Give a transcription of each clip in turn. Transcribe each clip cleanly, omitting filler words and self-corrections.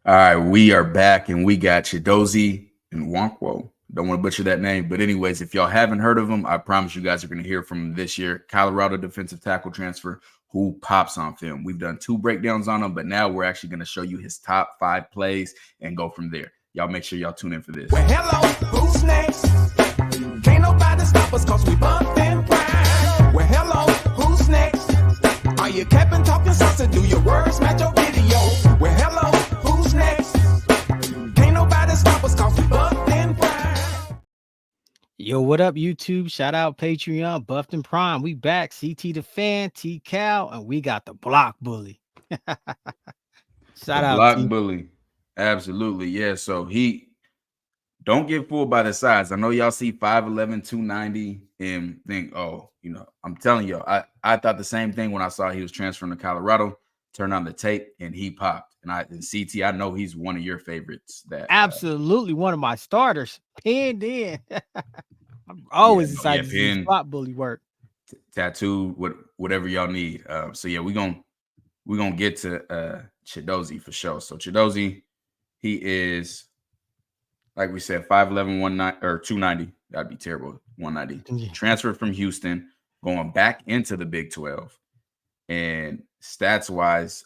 All right, we are back and we got Chidozie Nwankwo. Don't want to butcher that name, but anyways, if y'all haven't heard of him, I promise you guys are going to hear from him this year. Colorado defensive tackle transfer who pops on film. We've done 2 breakdowns on him, but now we're actually going to show you his top 5 plays and go from there. Y'all make sure y'all tune in for this. Well, hello, who's next? Can't nobody stop us cause we bump and grind. Well, hello, who's next? Are you capping, talking sauce, do your words match your video? Well, hello, who's next? Can't nobody stop us cause we bump and grind. Yo, what up, YouTube? Shout out Patreon, Buffed and Prime. We back. CT the Fan, T Cal, and we got the Block Bully. Shout out Block T. Bully. Absolutely. Yeah. So don't get fooled by the size. I know y'all see 5'11, 290 and think, oh, I'm telling y'all, I thought the same thing when I saw he was transferring to Colorado. Turned on the tape and he popped. And CT, I know he's one of your favorites. Absolutely one of my starters. Pinned in. I'm always excited to see Block Bully work. Tattoo, whatever y'all need. So yeah, we're gonna get to Chidozie for sure. So Chidozie, he is, like we said, 5'11", 290. That'd be terrible. 190. Transferred from Houston, going back into the Big 12. And stats wise,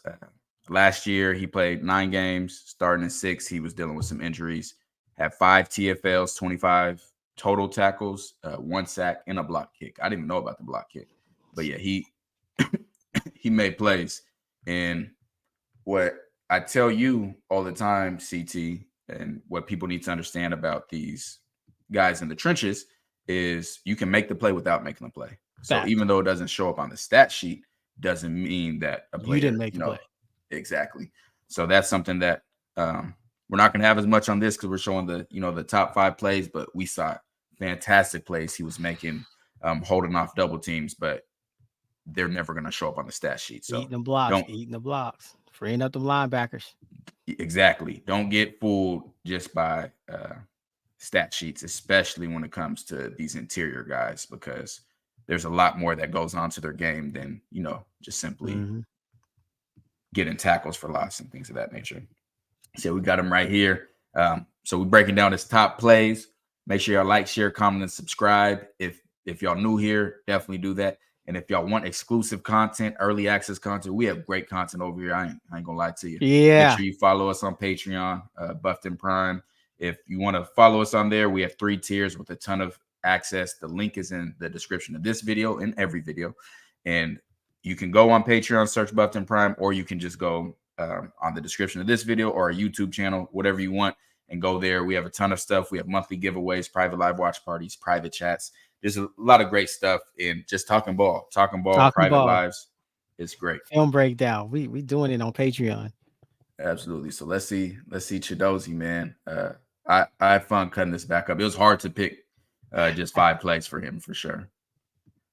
last year he played 9 games, starting in 6. He was dealing with some injuries. Had 5 TFLs, 25 total tackles, 1 sack, and a block kick. I didn't even know about the block kick, but yeah, he made plays. And what I tell you all the time, CT, and what people need to understand about these guys in the trenches is you can make the play without making the play. So even though it doesn't show up on the stat sheet, doesn't mean that a player, you didn't make the play. Exactly. So that's something that we're not going to have as much on this because we're showing the top 5 plays, but we saw fantastic plays he was making, holding off double teams, but they're never going to show up on the stat sheet. So eating the blocks, freeing up the linebackers. Exactly. Don't get fooled just by stat sheets, especially when it comes to these interior guys, because there's a lot more that goes on to their game than, just simply getting tackles for loss and things of that nature. So we got him right here. So we're breaking down his top plays. Make sure y'all like, share, comment, and subscribe. If y'all new here, definitely do that. And if y'all want exclusive content, early access content, we have great content over here. I ain't gonna lie to you. Yeah. Make sure you follow us on Patreon, Buffed and Prime. If you want to follow us on there, we have 3 tiers with a ton of access. The link is in the description of this video and every video. And you can go on Patreon, search Buffed and Prime, or you can just go on the description of this video or our YouTube channel, whatever you want, and go there. We have a ton of stuff. We have monthly giveaways, private live watch parties, private chats. There's a lot of great stuff in just talking ball, private lives. It's great. Film breakdown. We doing it on Patreon. Absolutely. So let's see Chidozie, man. I had fun cutting this back up. It was hard to pick just 5 plays for him for sure.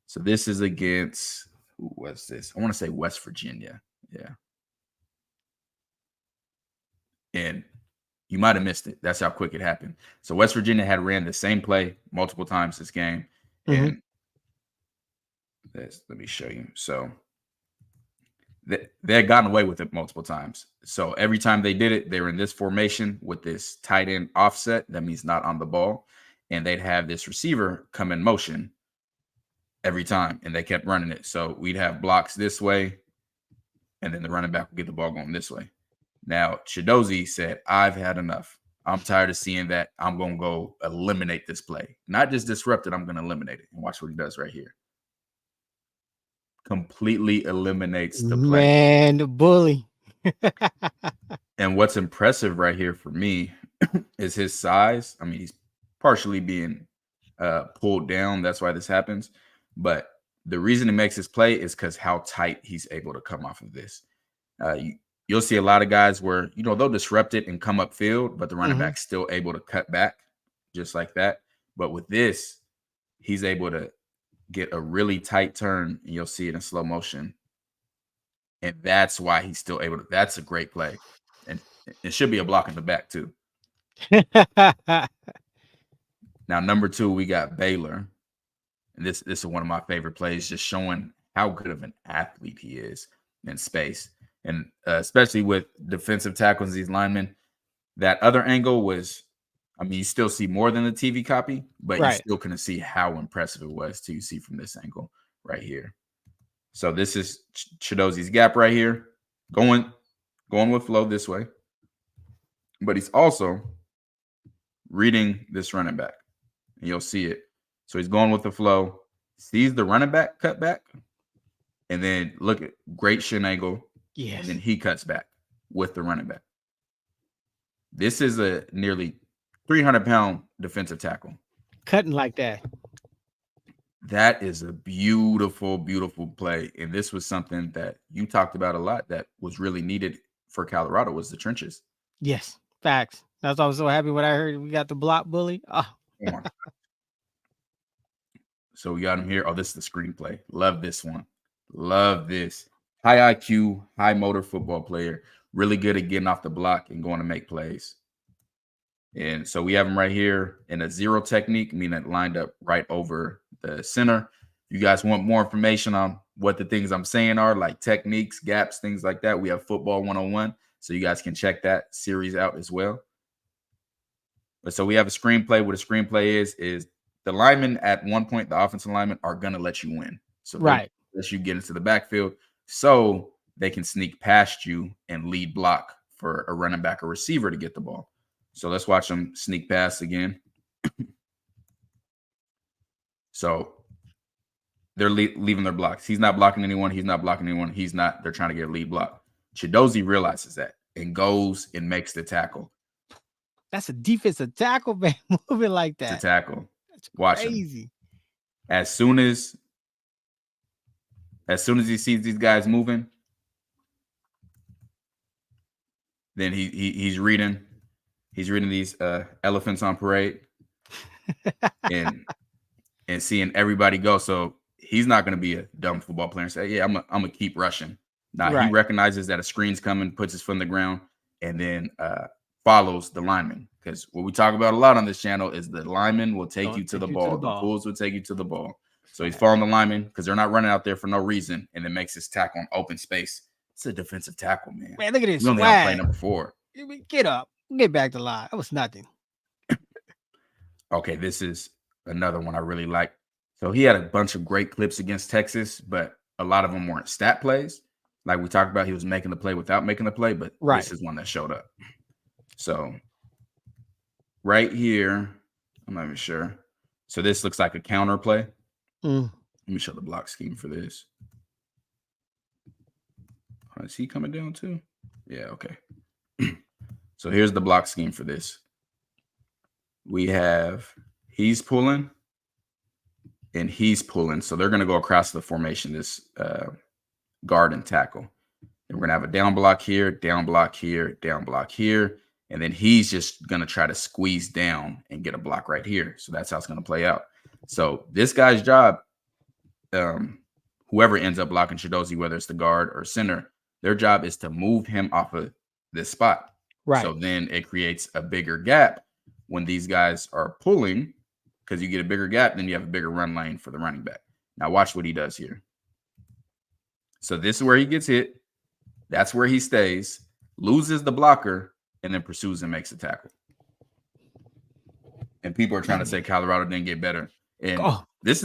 So this is against, who was this? I want to say West Virginia. Yeah. And you might have missed it. That's how quick it happened. So West Virginia had ran the same play multiple times this game. And let me show you. So they had gotten away with it multiple times. So every time they did it, they were in this formation with this tight end offset. That means not on the ball. And they'd have this receiver come in motion every time. And they kept running it. So we'd have blocks this way. And then the running back would get the ball going this way. Now, Chidozie said, I've had enough. I'm tired of seeing that. I'm going to go eliminate this play. Not just disrupt it, I'm going to eliminate it. And watch what he does right here. Completely eliminates the play. Man, the bully. And what's impressive right here for me is his size. I mean, he's partially being pulled down. That's why this happens. But the reason it makes this play is because how tight he's able to come off of this. You'll see a lot of guys where, they'll disrupt it and come upfield, but the running back's still able to cut back just like that. But with this, he's able to get a really tight turn, and you'll see it in slow motion. And that's why he's still able to. That's a great play. And it should be a block in the back, too. Now, number 2, we got Baylor. And this is one of my favorite plays, just showing how good of an athlete he is in space. And especially with defensive tackles, these linemen, that other angle was, I mean, you still see more than the TV copy, but you Right. still couldn't see how impressive it was till you see from this angle right here. So this is Chidozie's gap right here, going with flow this way. But he's also reading this running back. And you'll see it. So he's going with the flow, sees the running back cut back, and then look at great shin angle. Yes. And then he cuts back with the running back. This is a nearly 300-pound defensive tackle. Cutting like that. That is a beautiful, beautiful play. And this was something that you talked about a lot that was really needed for Colorado was the trenches. Yes, facts. That's why I was so happy when I heard we got the block bully. Oh. So we got him here. Oh, this is the screenplay. Love this one. Love this. High IQ, high motor football player. Really good at getting off the block and going to make plays. And so we have him right here in a zero technique, meaning it lined up right over the center. If you guys want more information on what the things I'm saying are, like techniques, gaps, things like that, we have Football 101. So you guys can check that series out as well. But so we have a screenplay. What a screenplay is the linemen at one point, the offensive linemen are going to let you win. So right. Let you get into the backfield so they can sneak past you and lead block for a running back or receiver to get the ball. So let's watch them sneak past again. So they're leaving their blocks. He's not blocking anyone. He's not blocking anyone. They're trying to get a lead block. Chidozie realizes that and goes and makes the tackle. That's a defensive tackle, man, moving like that. It's a tackle. That's Watch crazy. him. As soon as he sees these guys moving, then he's reading these elephants on parade and seeing everybody go. So he's not going to be a dumb football player and say, yeah, I'm gonna keep rushing. Now Right. He recognizes that a screen's coming, puts his foot on the ground, and then follows the lineman. Because what we talk about a lot on this channel is the lineman will take you to the ball. The pulls will take you to the ball. So he's following the lineman because they're not running out there for no reason, and then makes his tackle on open space. It's a defensive tackle, man. Man, look at this. We only have play number 4. Get up. Get back to line. That was nothing. Okay, this is another one I really like. So he had a bunch of great clips against Texas, but a lot of them weren't stat plays. Like we talked about, he was making the play without making the play, but This is one that showed up. So right here, I'm not even sure. So this looks like a counter play. Let me show the block scheme for this. Is he coming down too? Yeah, okay. So here's the block scheme for this. We have he's pulling and he's pulling. So they're going to go across the formation, this guard and tackle. And we're going to have a down block here, down block here, down block here. And then he's just going to try to squeeze down and get a block right here. So that's how it's going to play out. So this guy's job, whoever ends up blocking Chidozie, whether it's the guard or center, their job is to move him off of this spot. Right. So then it creates a bigger gap when these guys are pulling, because you get a bigger gap, then you have a bigger run lane for the running back. Now watch what he does here. So this is where he gets hit. That's where he stays, loses the blocker, and then pursues and makes a tackle. And people are trying to say Colorado didn't get better. And this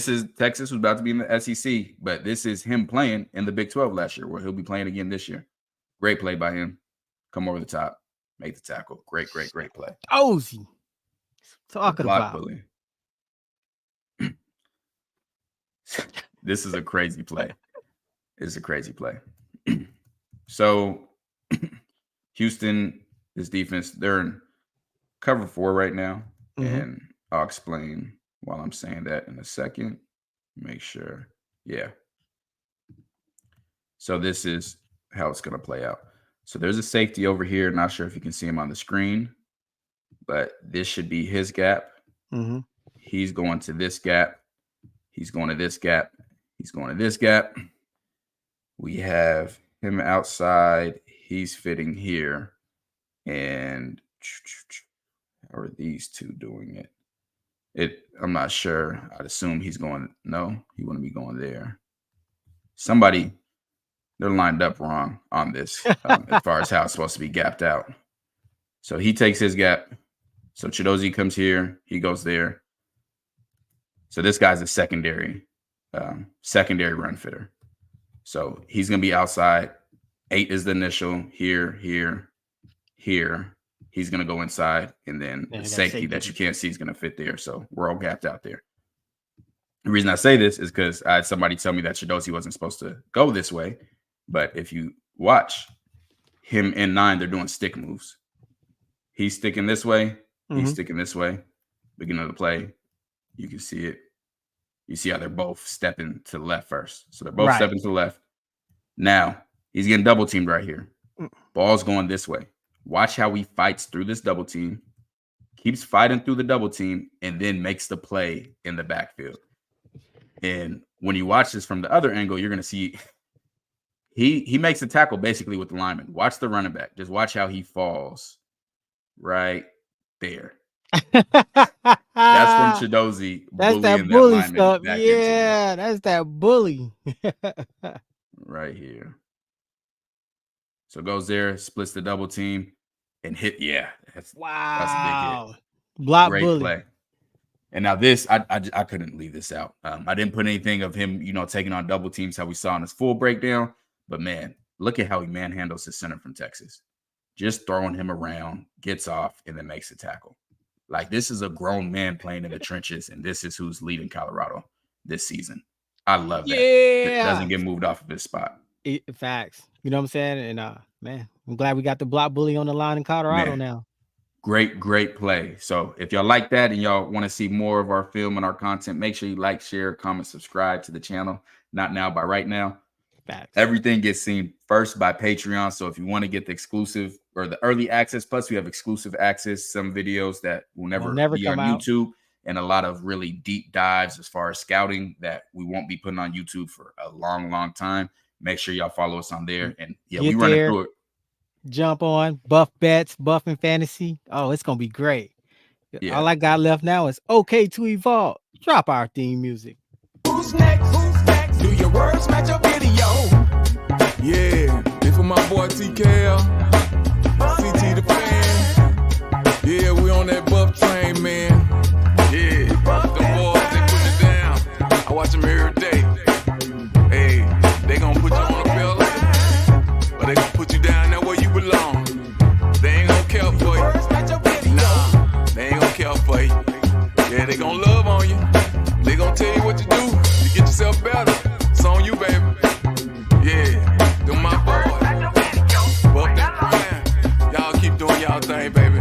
is Texas was about to be in the SEC, but this is him playing in the Big 12 last year, where he'll be playing again this year. Great play by him. Come over the top, make the tackle. Great play. Chidozie. Talking block about bully. This is a crazy play. It's a crazy play. So Houston, this defense, they're in cover 4 right now. And I'll explain while I'm saying that in a second. Make sure. Yeah. So this is how it's going to play out. So there's a safety over here. Not sure if you can see him on the screen, but this should be his gap. He's going to this gap. He's going to this gap. He's going to this gap. We have him outside. He's fitting here. And how are these two doing it? I'm not sure. I'd assume he's going. No, he wouldn't be going there. Somebody they're lined up wrong on this as far as how it's supposed to be gapped out. So he takes his gap. So Chidozie comes here. He goes there. So this guy's a secondary run fitter. So he's going to be outside. 8 is the initial. Here. He's going to go inside. And then the safety that you can't see is going to fit there. So we're all gapped out there. The reason I say this is because I had somebody tell me that Chidozie wasn't supposed to go this way. But if you watch him in 9, they're doing stick moves. He's sticking this way. He's sticking this way. Beginning of the play, you can see it. You see how they're both stepping to the left first. So they're both stepping to the left. Now, he's getting double teamed right here. Ball's going this way. Watch how he fights through this double team, keeps fighting through the double team, and then makes the play in the backfield. And when you watch this from the other angle, you're going to see he makes a tackle basically with the lineman. Watch the running back. Just watch how he falls right there. That's from Chidozie. That's that bully stuff. Yeah, that's that bully. Right here. So goes there, splits the double team, and hit. Yeah, that's a big hit. Block Great bully. play. And now this, I couldn't leave this out. I didn't put anything of him, taking on double teams, how we saw in his full breakdown. But man, look at how he manhandles his center from Texas. Just throwing him around, gets off, and then makes a tackle. Like, this is a grown man playing in the trenches, and this is who's leading Colorado this season. I love that. It doesn't get moved off of his spot. Facts. You know what I'm saying? And man, I'm glad we got the block bully on the line in Colorado now. Great play. So if y'all like that and y'all want to see more of our film and our content, make sure you like, share, comment, subscribe to the channel. Not now, but right now. Facts. Everything gets seen first by Patreon. So if you want to get the exclusive or the early access, plus we have exclusive access, some videos that will never be on YouTube, and a lot of really deep dives as far as scouting that we won't be putting on YouTube for a long time. Make sure y'all follow us on there. And we running through it. Jump on Buff Bets, Buff and Fantasy. Oh, it's gonna be great. Yeah. All I got left now is okay to evolve. Drop our theme music. Who's next? Do your words match your video? Yeah, this for my boy TKL, CT the fan. Yeah, we on that buff train, man. Yeah, them boys, they put it down. I watch them every day. Hey, they gonna put you on a belt, but they gonna put you down there where you belong. They ain't gonna care for you. Nah, they ain't gonna care for you. Yeah, they gonna love on you. They gonna tell you what to do to get yourself better. It's on you, baby. Yeah, them my boys. Well, y'all keep doing y'all thing, baby.